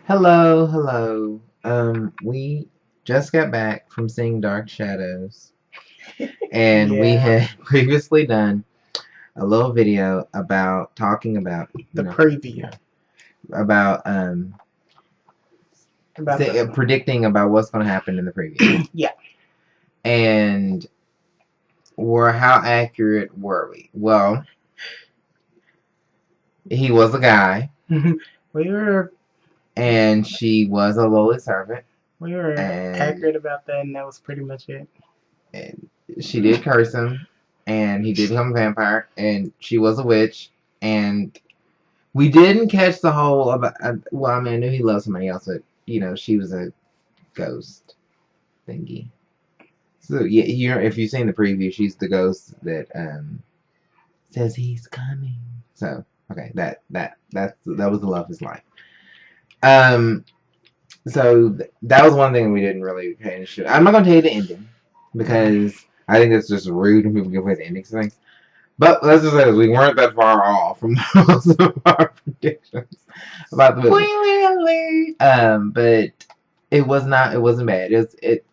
Hello, hello. We just got back from seeing Dark Shadows, and we Yeah, had previously done a little video about talking about, the preview about about the predicting about what's going to happen in the preview, yeah. and how accurate were we? Well, he was a guy, we were and she was a lowly servant, we were and accurate about that, and that was pretty much it. and she did curse him, and he did become a vampire, and she was a witch, and we didn't catch the whole about. Well, I mean, I knew he loved somebody else, but she was a ghost thingy. So yeah, if you've seen the preview, she's the ghost that says he's coming. So okay, that was the love of his life. Um, so that was one thing we didn't really pay attention to. I'm not gonna tell you the ending because I think it's just rude when people give away the endings to things. But let's just say this, we weren't that far off from most of our predictions about the movie. Spoiler alert! But it wasn't bad. It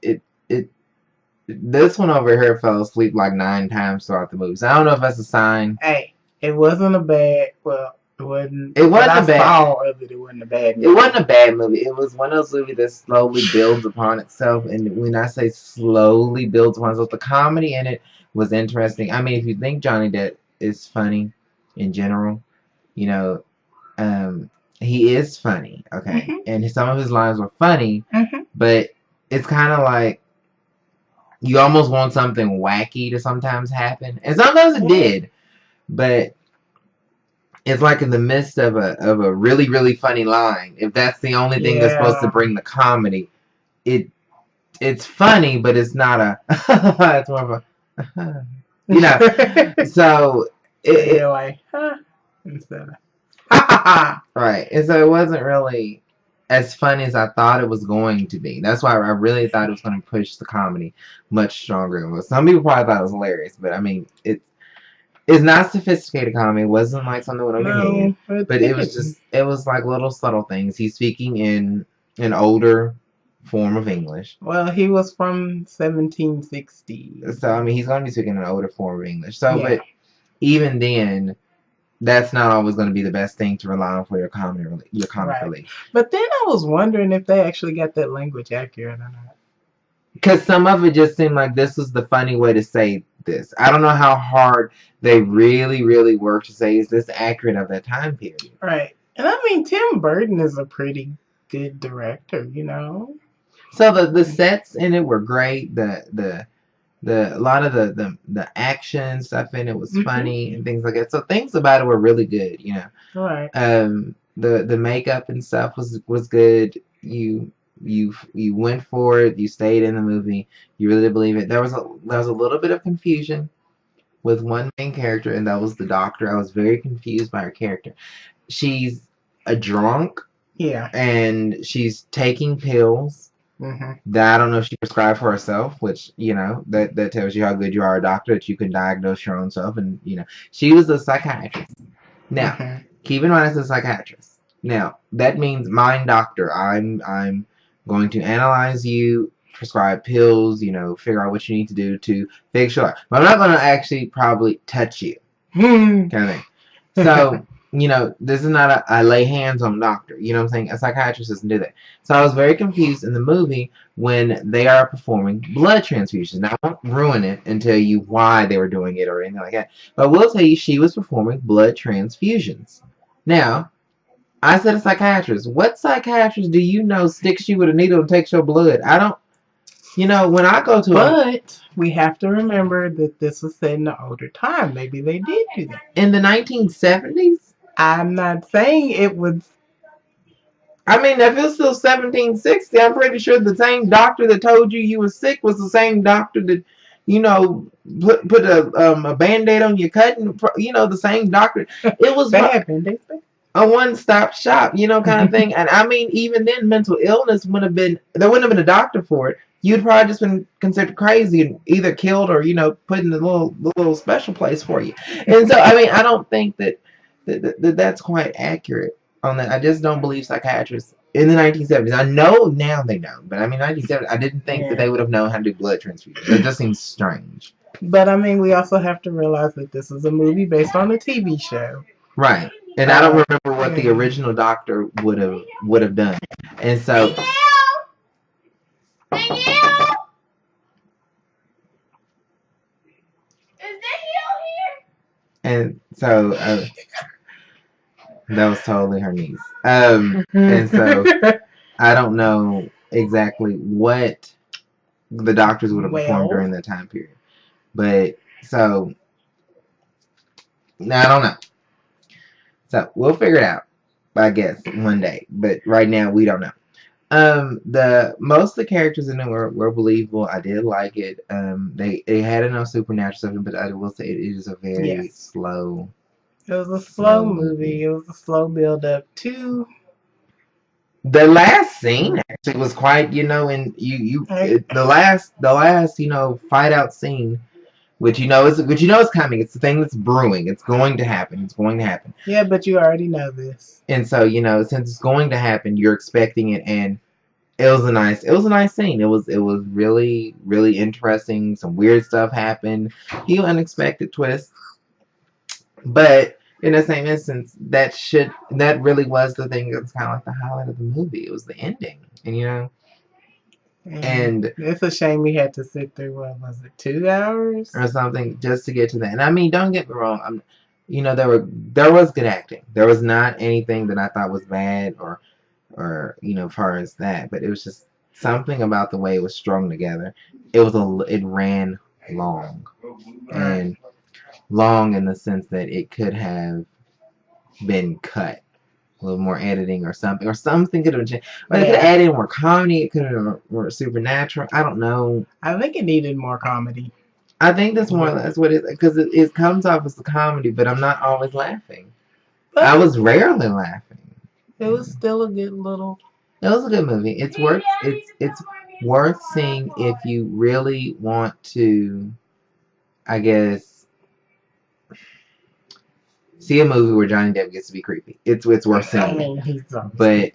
this one over here fell asleep like 9 times throughout the movie. So I don't know if that's a sign. Hey, it wasn't a bad. Well, it wasn't. It wasn't a bad. Saw of it. It wasn't a bad movie. It wasn't a bad movie. It was one of those movies that slowly builds upon itself. And when I say slowly builds upon itself, the comedy in it was interesting. I mean, if you think Johnny Depp is funny in general, you know, he is funny, okay? And some of his lines were funny, but it's kind of like you almost want something wacky to sometimes happen. And sometimes it did, but it's like in the midst of a really, really funny line. If that's the only thing that's supposed to bring the comedy, it's funny, but it's not a. It's more of a. So like instead of right, and so it wasn't really as funny as I thought it was going to be. That's why I really thought it was going to push the comedy much stronger. Some people probably thought it was hilarious, but I mean, it's not sophisticated comedy. It wasn't like something with over head, but it was like little subtle things. He's speaking in an older form of English. Well, he was from 1760. So I mean, he's going to be speaking an older form of English. So, but even then, that's not always going to be the best thing to rely on for your comic relief. But then I was wondering if they actually got that language accurate or not. Because some of it just seemed like this was the funny way to say this. I don't know how hard they really, really worked to say, is this accurate of that time period? Right. And I mean, Tim Burton is a pretty good director, So the sets in it were great. A lot of the action stuff in it was funny and things like that. So things about it were really good, Right. The makeup and stuff was good. You went for it. You stayed in the movie. You really believe it. There was a little bit of confusion with one main character, and that was the doctor. I was very confused by her character. She's a drunk. Yeah. And she's taking pills. That I don't know if she prescribed for herself, which that tells you how good you are a doctor, that you can diagnose your own self. And she was a psychiatrist. Now keep in mind, it's a psychiatrist. Now that means mind doctor. I'm going to analyze you, prescribe pills, figure out what you need to do to fix your life. But I'm not going to actually probably touch you, kind of thing. So. This is not a lay hands on doctor. You know what I'm saying? A psychiatrist doesn't do that. So I was very confused in the movie when they are performing blood transfusions. Now, I won't ruin it and tell you why they were doing it or anything like that. But I will tell you she was performing blood transfusions. Now, I said a psychiatrist. What psychiatrist do you know sticks you with a needle and takes your blood? I don't. When I go to But we have to remember that this was set in an older time. Maybe they did do that. In the 1970s? I'm not saying it was. I mean, if it's still 1760, I'm pretty sure the same doctor that told you were sick was the same doctor that, put a Band-Aid on your cut, and, the same doctor. It was a one-stop shop, kind of thing. And I mean, even then, mental illness there wouldn't have been a doctor for it. You'd probably just been considered crazy and either killed or, put in a little special place for you. And so, I mean, I don't think that's quite accurate on that. I just don't believe psychiatrists. in the 1970s. I know now they know, but I mean 1970s. I didn't think that they would have known how to do blood transfusions. That just seems strange. But I mean, we also have to realize that this is a movie based on a TV show. Right. And I don't remember what the original doctor would have done. And so and so that was totally her niece. And so I don't know exactly what the doctors would have performed during that time period. But so I don't know. So we'll figure it out, I guess, one day. But right now we don't know. Most of the characters in it were believable. I did like it. They had enough supernatural stuff, but I will say it is a very slow. It was a slow movie. It was a slow build up to the last scene. Actually, was quite, and the last fight out scene, which is coming. It's the thing that's brewing. It's going to happen. It's going to happen. Yeah, but you already know this. And so since it's going to happen, you're expecting it, and it was a nice scene. It was really, really interesting. Some weird stuff happened. Few unexpected twists. But in the same instance, that really was the thing that's kind of like the highlight of the movie. It was the ending, and it's a shame we had to sit through, what was it, 2 hours or something just to get to that. And I mean, don't get me wrong. There was good acting. There was not anything that I thought was bad or as far as that. But it was just something about the way it was strung together. It ran long, and long in the sense that it could have been cut, a little more editing or something could have been changed. But it could have added more comedy. It could have been more supernatural. I don't know. I think it needed more comedy. I think that's more or less what it is, because it comes off as a comedy, but I'm not always laughing. But I was rarely laughing. It was still a good little. It was a good movie. It's worth seeing if you really want to, I guess, see a movie where Johnny Depp gets to be creepy. It's worth seeing. But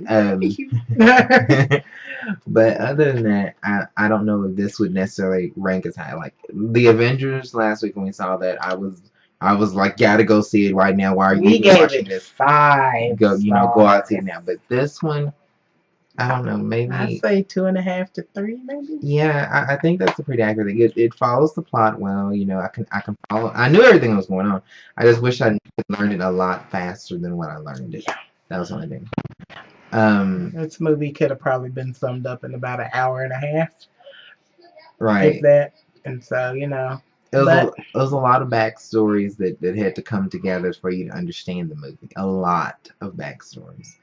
but other than that, I don't know if this would necessarily rank as high. Like the Avengers last week when we saw that, I was like, gotta go see it right now. Why are you watching this? 5. Go out and see it now. But this one, I don't know, maybe I'd say 2.5 to 3, maybe. Yeah, I think that's a pretty accurate thing. It follows the plot well. I can follow. I knew everything that was going on. I just wish I learned it a lot faster than what I learned it. That was the only thing. This movie could have probably been summed up in about 1.5 hours. Right. If that, and so it was a lot of backstories that had to come together for you to understand the movie. A lot of backstories.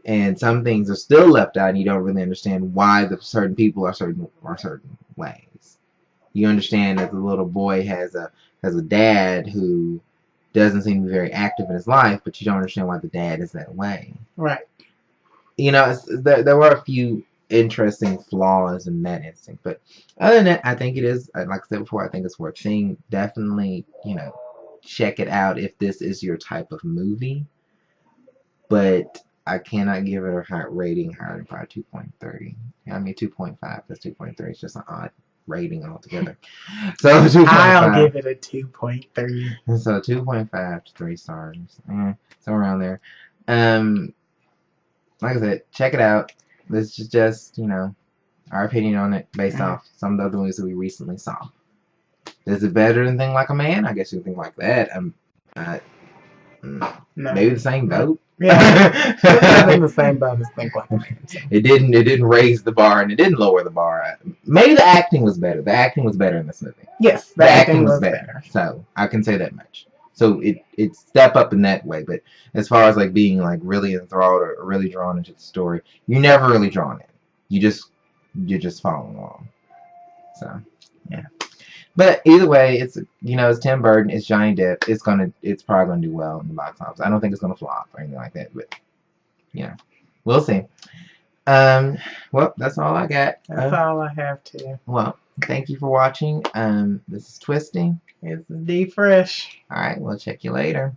And some things are still left out, and you don't really understand why the certain people are certain ways. You understand that the little boy has a dad who doesn't seem to be very active in his life, but you don't understand why the dad is that way. Right. There were a few interesting flaws in that instinct, but other than that, I think it is, like I said before, I think it's worth seeing. Definitely, check it out if this is your type of movie. But I cannot give it a high rating higher than probably 2.30. I mean 2.5. That's 2.3. It's just an odd rating altogether. So 2.5. I'll give it a 2.3. So 2.5 to 3 stars. Somewhere around there. Like I said, check it out. This is just our opinion on it based off some of the other movies that we recently saw. Is it better than Think Like a Man? I guess you think like that. No. Maybe the same boat. Yeah, it's in the same boat as Think Like a Man. So. It didn't raise the bar and it didn't lower the bar. Maybe the acting was better. The acting was better in this movie. Yes, the acting was better. So I can say that much. So it step up in that way. But as far as like being like really enthralled or really drawn into the story, you're never really drawn in. You're just following along. So yeah. But either way, it's Tim Burton, it's Johnny Depp. It's probably gonna do well in the box office. I don't think it's gonna flop or anything like that, but we'll see. Well, that's all I got. That's all I have to. Well, thank you for watching. This is Twisting. It's D Fresh. All right, we'll check you later.